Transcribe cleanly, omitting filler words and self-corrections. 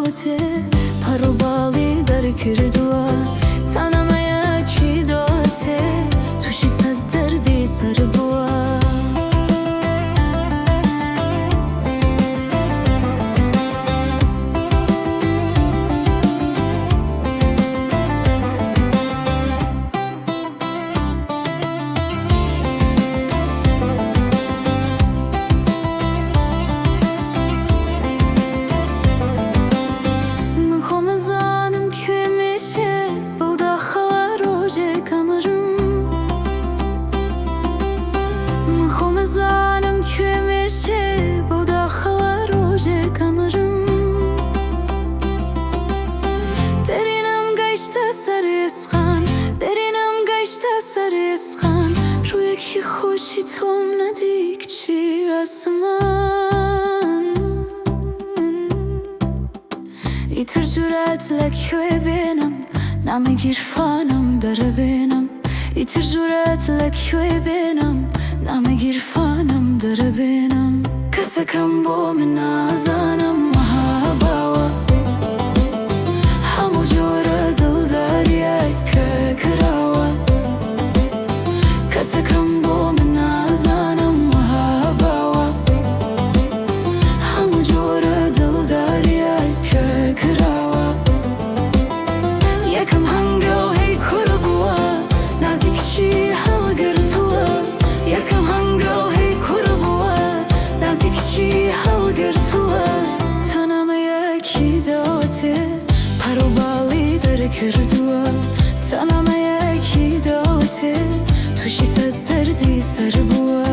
داته پرو بالی در کردوا تنمه کی داته توشی صد دردی سر بوا روی خوشی توم ندیک چی از من ایتر جورت لکوی بینم نمیگیر فانم داره بینم ایتر جورت لکوی بینم نمیگیر فانم داره بینم کسی کم با من نازانم محبا همو جور دل داریه که کراوه کسی کم با من نازانم محبا همو جور دل داریه که کراوه یکم هنگو هی کرو بوا نزدیک چی هلگر توه یکم هنگو هی کرو بوا نزدیک چی هلگر توه تنم یکی داته پرو بالی در کردوه تنم یکی داته توشی صد دردی سر بوا